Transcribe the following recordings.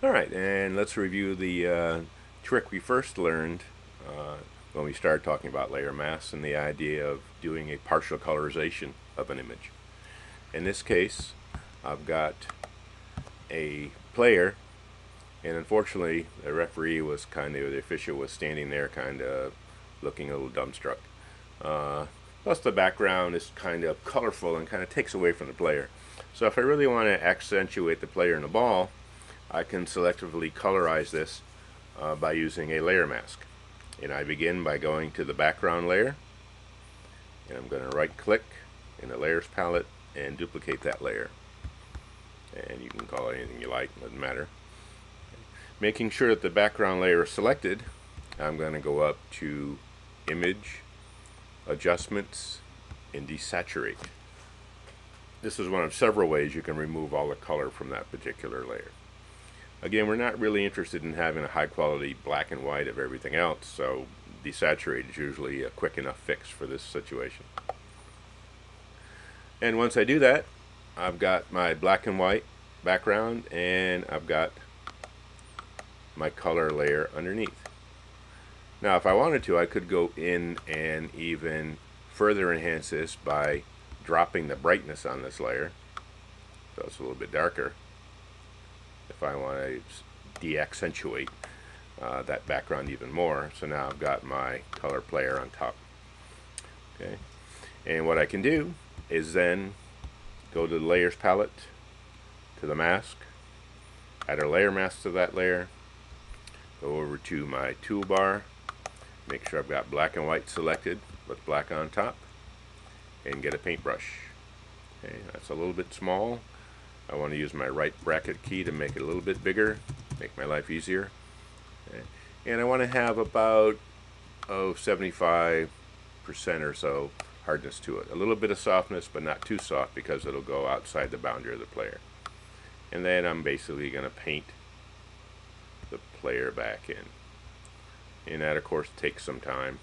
Alright, and let's review the trick we first learned when we started talking about layer masks and the idea of doing a partial colorization of an image. In this case, I've got a player, and unfortunately the referee was the official was standing there kind of looking a little dumbstruck. Plus the background is kind of colorful and kind of takes away from the player. So if I really want to accentuate the player and the ball, I can selectively colorize this by using a layer mask. And I begin by going to the background layer, and I'm going to right click in the layers palette and duplicate that layer. And you can call it anything you like, doesn't matter. Making sure that the background layer is selected, I'm going to go up to Image, Adjustments, and Desaturate. This is one of several ways you can remove all the color from that particular layer. Again, we're not really interested in having a high quality black and white of everything else, so desaturate is usually a quick enough fix for this situation. And once I do that, I've got my black and white background and I've got my color layer underneath. Now if I wanted to, I could go in and even further enhance this by dropping the brightness on this layer so it's a little bit darker if I want to de-accentuate that background even more. So now I've got my color player on top. Okay, and what I can do is then go to the layers palette, to the mask, add a layer mask to that layer, go over to my toolbar, make sure I've got black and white selected with black on top, and get a paintbrush. Okay, that's a little bit small. I want to use my right bracket key to make it a little bit bigger, make my life easier. Okay. And I want to have about 75% or so hardness to it. A little bit of softness, but not too soft because it'll go outside the boundary of the player. And then I'm basically going to paint the player back in. And that of course takes some time.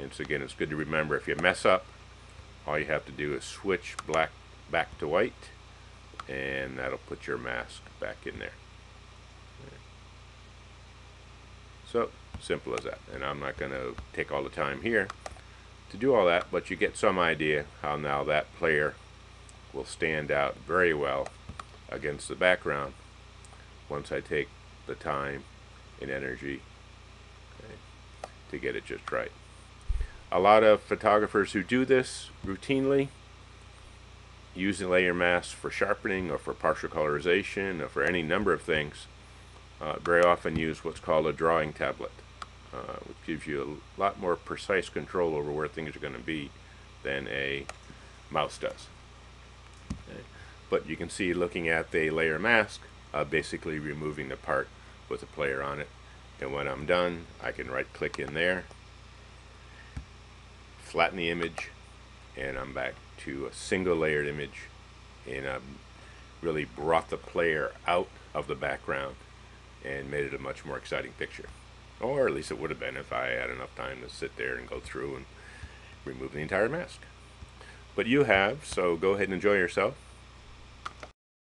And so again, it's good to remember, if you mess up, all you have to do is switch black back to white, and that'll put your mask back in there. So simple as that. And I'm not going to take all the time here to do all that, but you get some idea how now that player will stand out very well against the background once I take the time and energy, okay, to get it just right. A lot of photographers who do this routinely, using layer masks for sharpening or for partial colorization or for any number of things, very often use what's called a drawing tablet, which gives you a lot more precise control over where things are going to be than a mouse does. Okay. But you can see, looking at the layer mask, basically removing the part with a player on it. And when I'm done, I can right click in there, flatten the image, and I'm back to a single layered image, and I've really brought the player out of the background and made it a much more exciting picture. Or at least it would have been if I had enough time to sit there and go through and remove the entire mask. But you have, so go ahead and enjoy yourself.